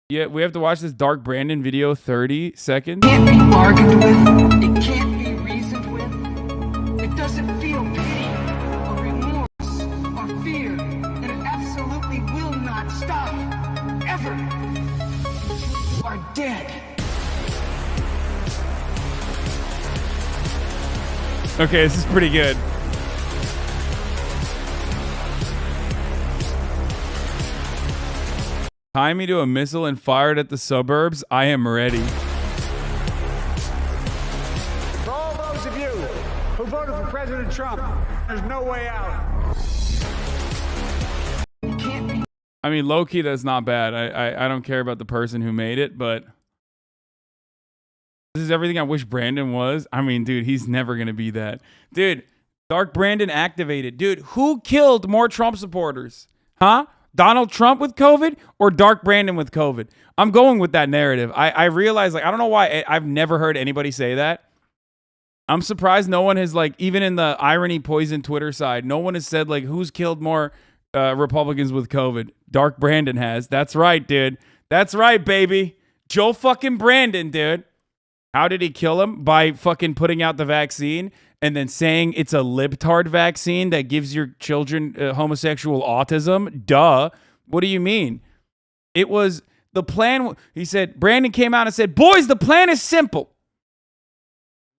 Yeah, we have to watch this Dark Brandon video 30 seconds. It can't be bargained with. It can't be reasoned with. It doesn't feel pity or remorse or fear. And it absolutely will not stop. Ever. You are dead. Okay, this is pretty good. Tie me to a missile and fire it at the suburbs. I am ready. For all those of you who voted for President Trump, there's no way out. I mean, low-key, that's not bad. I don't care about the person who made it, but This is everything I wish Brandon was. I mean, dude, he's never going to be that. Dude, Dark Brandon activated. Dude, who killed more Trump supporters? Huh? Donald Trump with COVID or Dark Brandon with COVID? I'm going with that narrative. I realize, like, I don't know why I've never heard anybody say that. I'm surprised no one has, like, even in the irony poison Twitter side, no one has said, like, who's killed more Republicans with COVID? Dark Brandon has. That's right, dude. That's right, baby. Joe fucking Brandon, dude. How did he kill him? By fucking putting out the vaccine and then saying it's a libtard vaccine that gives your children homosexual autism? Duh. What do you mean? It was the plan. He said, Brandon came out and said, boys, the plan is simple.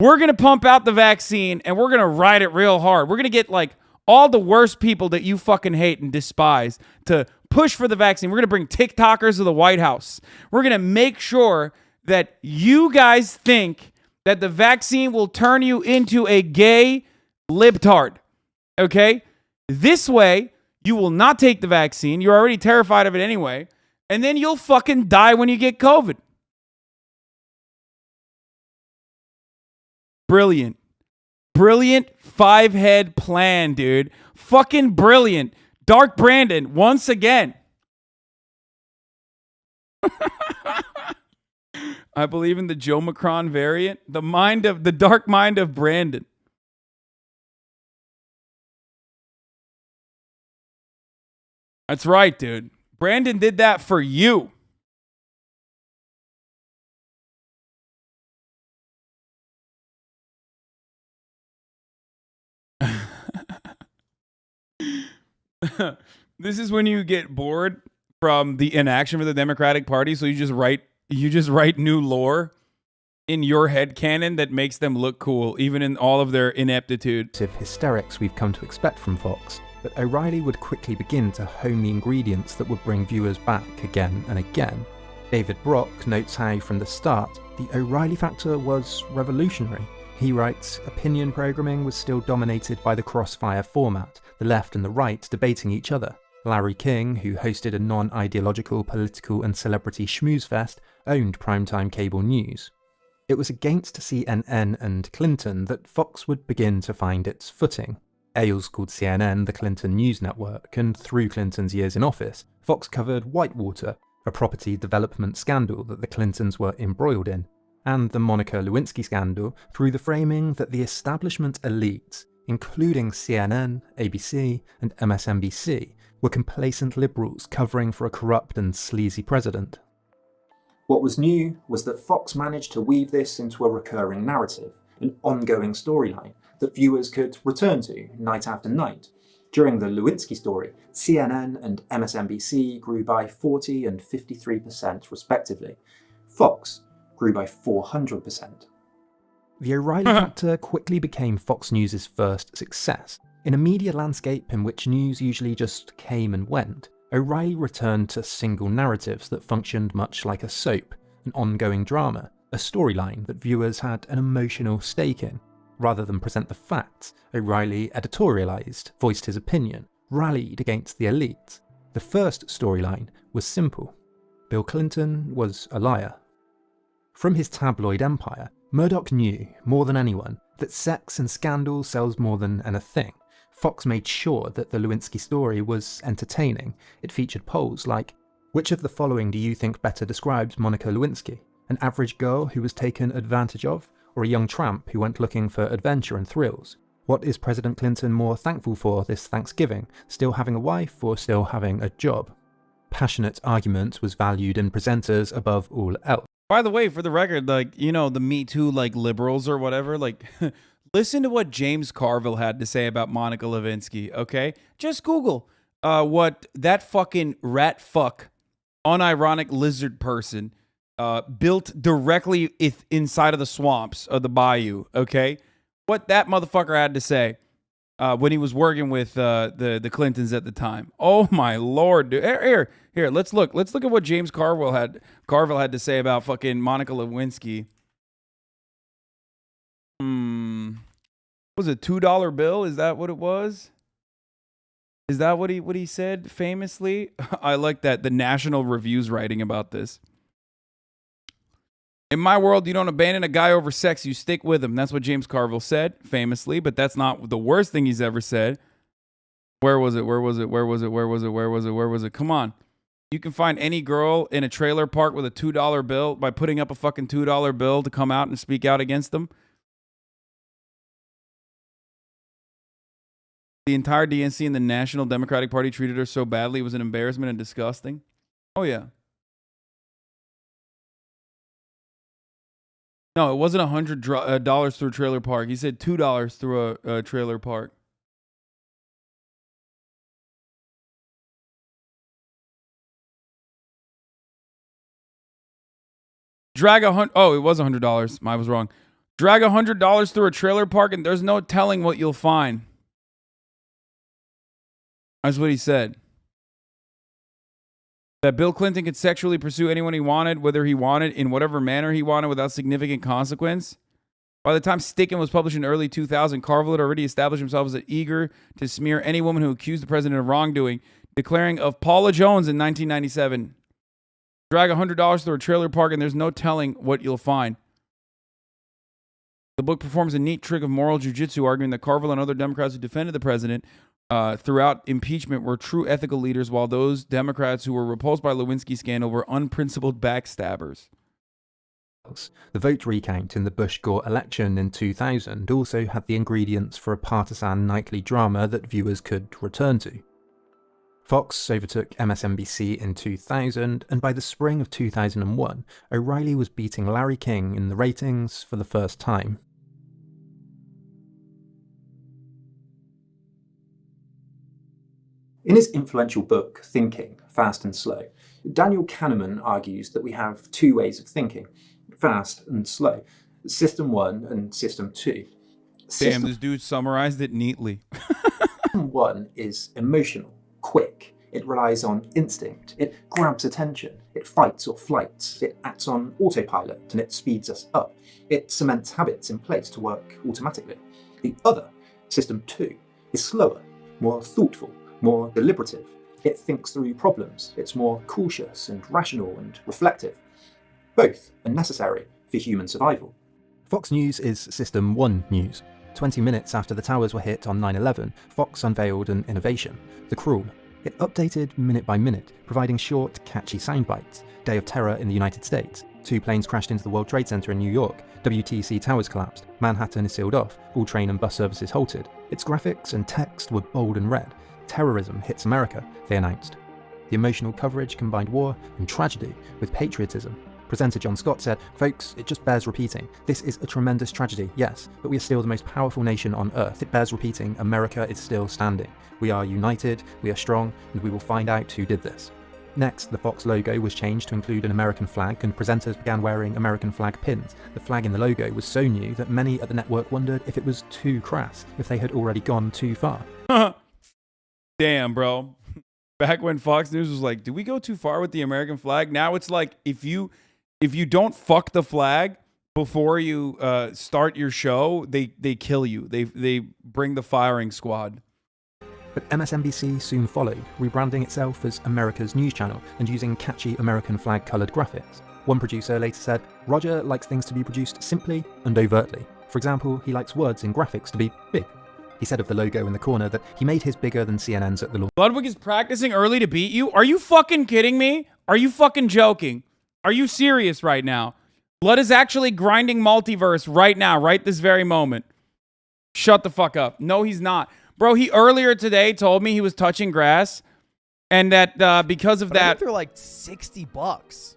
We're going to pump out the vaccine and we're going to ride it real hard. We're going to get like all the worst people that you fucking hate and despise to push for the vaccine. We're going to bring TikTokers to the White House. We're going to make sure that you guys think that the vaccine will turn you into a gay libtard. Okay? This way, you will not take the vaccine. You're already terrified of it anyway. And then you'll fucking die when you get COVID. Brilliant. Brilliant 5-head plan, dude. Fucking brilliant. Dark Brandon, once again. I believe in the Joe Macron variant. The dark mind of Brandon. That's right, dude. Brandon did that for you. This is when you get bored from the inaction of the Democratic Party, so you just write new lore in your head canon that makes them look cool, even in all of their ineptitude. Hysterics we've come to expect from Fox, but O'Reilly would quickly begin to hone the ingredients that would bring viewers back again and again. David Brock notes how, from the start, the O'Reilly factor was revolutionary. He writes, opinion programming was still dominated by the crossfire format, the left and the right debating each other. Larry King, who hosted a non-ideological political and celebrity schmooze fest, owned primetime cable news. It was against CNN and Clinton that Fox would begin to find its footing. Ailes called CNN the Clinton News Network, and through Clinton's years in office, Fox covered Whitewater, a property development scandal that the Clintons were embroiled in, and the Monica Lewinsky Scandal through the framing that the establishment elites, including CNN, ABC, and MSNBC, were complacent liberals covering for a corrupt and sleazy president. What was new was that Fox managed to weave this into a recurring narrative, an ongoing storyline that viewers could return to night after night. During the Lewinsky story, CNN and MSNBC grew by 40 and 53% respectively. Fox grew by 400%. The O'Reilly factor quickly became Fox News' first success. In a media landscape in which news usually just came and went, O'Reilly returned to single narratives that functioned much like a soap, an ongoing drama, a storyline that viewers had an emotional stake in. Rather than present the facts, O'Reilly editorialized, voiced his opinion, rallied against the elite. The first storyline was simple. Bill Clinton was a liar. From his tabloid empire, Murdoch knew, more than anyone, that sex and scandal sells more than anything. Fox made sure that the Lewinsky story was entertaining. It featured polls like, which of the following do you think better describes Monica Lewinsky? An average girl who was taken advantage of, or a young tramp who went looking for adventure and thrills? What is President Clinton more thankful for this Thanksgiving, still having a wife or still having a job? Passionate argument was valued in presenters above all else. By the way, for the record, like, you know, the Me Too, like, liberals or whatever, like, listen to what James Carville had to say about Monica Lewinsky, okay? Just Google what that fucking rat fuck, unironic lizard person built directly inside of the swamps of the bayou, okay? What that motherfucker had to say when he was working with the Clintons at the time. Oh my lord, dude. Here, let's look at what James Carville had to say about fucking Monica Lewinsky. Was it $2 bill? Is that what it was? Is that what he said famously? I like that the National Review's writing about this. In my world, you don't abandon a guy over sex, you stick with him. That's what James Carville said, famously, but that's not the worst thing he's ever said. Where was it? Where was it? Where was it? Where was it? Where was it? Where was it? Come on. You can find any girl in a trailer park with a $2 bill by putting up a fucking $2 bill to come out and speak out against them. The entire DNC and the National Democratic Party treated her so badly, it was an embarrassment and disgusting. Oh, yeah. No, it wasn't $100 through a trailer park. He said $2 through a trailer park. Oh, it was $100. I was wrong. Drag $100 through a trailer park and there's no telling what you'll find. That's what he said. That Bill Clinton could sexually pursue anyone he wanted, whether he wanted, in whatever manner he wanted, without significant consequence. By the time Stickin' was published in early 2000, Carville had already established himself as eager to smear any woman who accused the president of wrongdoing, declaring of Paula Jones in 1997, drag $100 through a trailer park and there's no telling what you'll find. The book performs a neat trick of moral jujitsu, arguing that Carville and other Democrats who defended the president throughout impeachment were true ethical leaders, while those Democrats who were repulsed by Lewinsky Scandal were unprincipled backstabbers. The vote recount in the Bush-Gore election in 2000 also had the ingredients for a partisan nightly drama that viewers could return to. Fox overtook MSNBC in 2000, and by the spring of 2001, O'Reilly was beating Larry King in the ratings for the first time. In his influential book, Thinking, Fast and Slow, Daniel Kahneman argues that we have two ways of thinking, fast and slow, System 1 and System 2. Damn, this dude summarized it neatly. System 1 is emotional, quick. It relies on instinct. It grabs attention. It fights or flights. It acts on autopilot and it speeds us up. It cements habits in place to work automatically. The other, System 2, is slower, more thoughtful, more deliberative. It thinks through problems. It's more cautious and rational and reflective. Both are necessary for human survival. Fox News is System 1 news. 20 minutes after the towers were hit on 9/11, Fox unveiled an innovation, the crawl. It updated minute by minute, providing short, catchy soundbites. Day of Terror in the United States. 2 planes crashed into the World Trade Center in New York. WTC towers collapsed. Manhattan is sealed off. All train and bus services halted. Its graphics and text were bold and red. Terrorism hits America, they announced. The emotional coverage combined war and tragedy with patriotism. Presenter John Scott said, "Folks, it just bears repeating. This is a tremendous tragedy, yes, but we are still the most powerful nation on earth. It bears repeating, America is still standing. We are united, we are strong, and we will find out who did this." Next, the Fox logo was changed to include an American flag, and presenters began wearing American flag pins. The flag in the logo was so new that many at the network wondered if it was too crass, if they had already gone too far. Damn, bro. Back when Fox News was like, did we go too far with the American flag? Now it's like, if you don't fuck the flag before you start your show, they kill you. They bring the firing squad. But MSNBC soon followed, rebranding itself as America's news channel and using catchy American flag-coloured graphics. One producer later said, "Roger likes things to be produced simply and overtly. For example, he likes words in graphics to be big." He said of the logo in the corner that he made his bigger than CNN's at the launch. Ludwig is practicing early to beat you? Are you fucking kidding me? Are you fucking joking? Are you serious right now? Blood is actually grinding multiverse right now, right this very moment. Shut the fuck up. No, he's not. Bro, he earlier today told me he was touching grass and that because of that... they're like $60.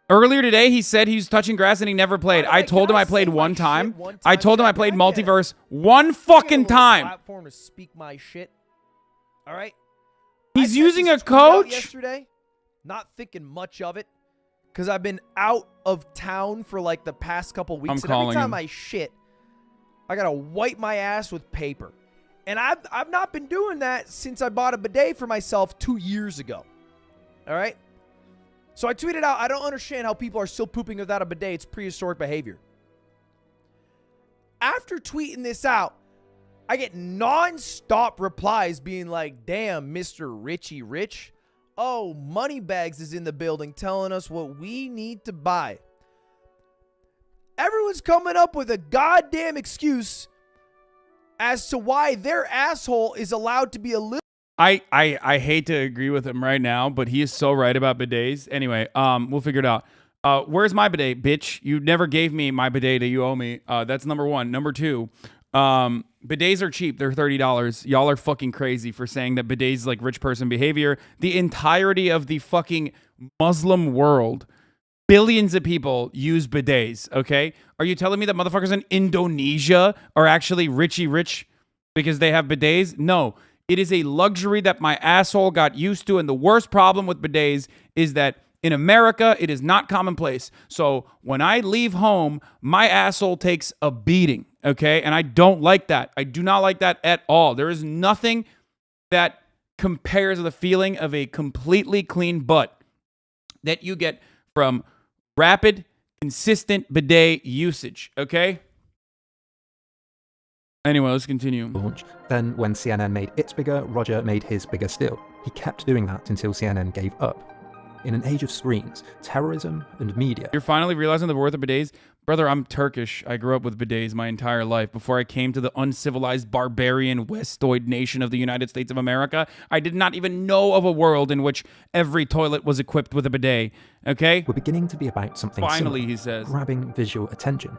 Earlier today, he said he was touching grass and he never played. I told him I played one time. I told him I played multiverse one fucking time. Platform to speak my shit. All right. He's using a coach. Yesterday, not thinking much of it, because I've been out of town for like the past couple weeks. And every time I shit, I gotta wipe my ass with paper, and I've not been doing that since I bought a bidet for myself 2 years ago. All right. So I tweeted out, I don't understand how people are still pooping without a bidet. It's prehistoric behavior. After tweeting this out, I get non-stop replies being like, damn, Mr. Richie Rich. Oh, Moneybags is in the building telling us what we need to buy. Everyone's coming up with a goddamn excuse as to why their asshole is allowed to be a little. I hate to agree with him right now, but he is so right about bidets. Anyway, we'll figure it out. Where's my bidet, bitch? You never gave me my bidet that you owe me. That's number one. Number two, bidets are cheap. They're $30. Y'all are fucking crazy for saying that bidets is like rich person behavior. The entirety of the fucking Muslim world, billions of people use bidets, okay? Are you telling me that motherfuckers in Indonesia are actually rich because they have bidets? No. It is a luxury that my asshole got used to, and the worst problem with bidets is that in America, it is not commonplace. So when I leave home, my asshole takes a beating, okay? And I don't like that. I do not like that at all. There is nothing that compares to the feeling of a completely clean butt that you get from rapid, consistent bidet usage, okay? Anyway, let's continue. Then when CNN made its bigger, Roger made his bigger still. He kept doing that until CNN gave up. In an age of screens, terrorism, and media. You're finally realizing the worth of bidets? Brother, I'm Turkish. I grew up with bidets my entire life. Before I came to the uncivilized, barbarian, Westoid nation of the United States of America, I did not even know of a world in which every toilet was equipped with a bidet. Okay? We're beginning to be about something finally, similar, he says. Grabbing visual attention.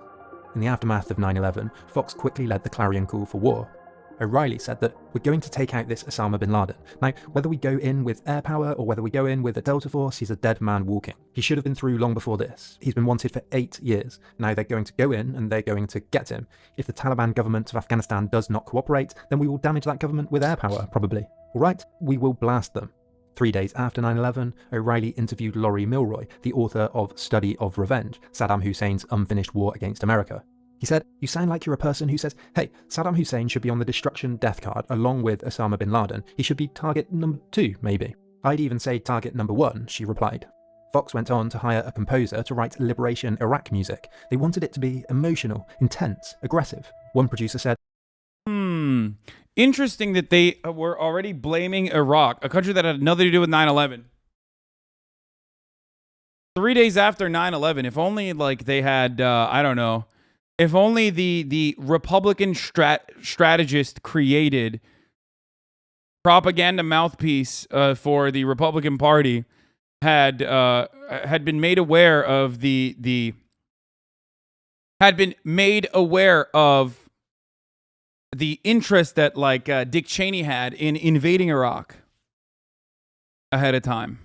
In the aftermath of 9/11, Fox quickly led the clarion call for war. O'Reilly said that we're going to take out this Osama bin Laden. Now, whether we go in with air power or whether we go in with a Delta Force, he's a dead man walking. He should have been through long before this. He's been wanted for 8 years. Now they're going to go in and they're going to get him. If the Taliban government of Afghanistan does not cooperate, then we will damage that government with air power, probably. All right? We will blast them. 3 days after 9/11, O'Reilly interviewed Laurie Milroy, the author of Study of Revenge, Saddam Hussein's unfinished war against America. He said, "You sound like you're a person who says, hey, Saddam Hussein should be on the destruction death card along with Osama bin Laden. He should be target number 2, maybe." "I'd even say target number 1, she replied. Fox went on to hire a composer to write Liberation Iraq music. They wanted it to be emotional, intense, aggressive. One producer said, Interesting that they were already blaming Iraq, a country that had nothing to do with 9/11. 3 days after 9/11, if only like they had, I don't know, if only the Republican strategist created propaganda mouthpiece for the Republican Party had been made aware of the interest that like Dick Cheney had in invading Iraq ahead of time.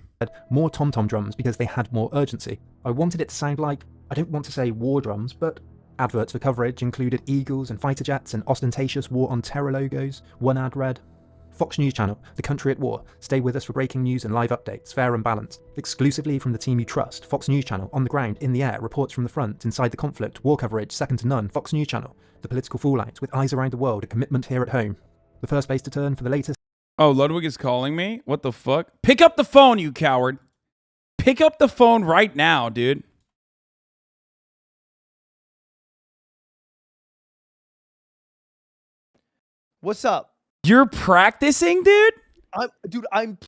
"More tom-tom drums because they had more urgency. I wanted it to sound like, I don't want to say war drums, but..." Adverts for coverage included eagles and fighter jets and ostentatious war on terror logos. One ad read, "Fox News Channel, the country at war. Stay with us for breaking news and live updates, fair and balanced. Exclusively from the team you trust. Fox News Channel, on the ground, in the air, reports from the front, inside the conflict, war coverage, second to none. Fox News Channel, the political fallout, with eyes around the world, a commitment here at home. The first place to turn for the latest..." Oh, Ludwig is calling me? What the fuck? Pick up the phone, you coward. Pick up the phone right now, dude. What's up? You're practicing, dude? I'm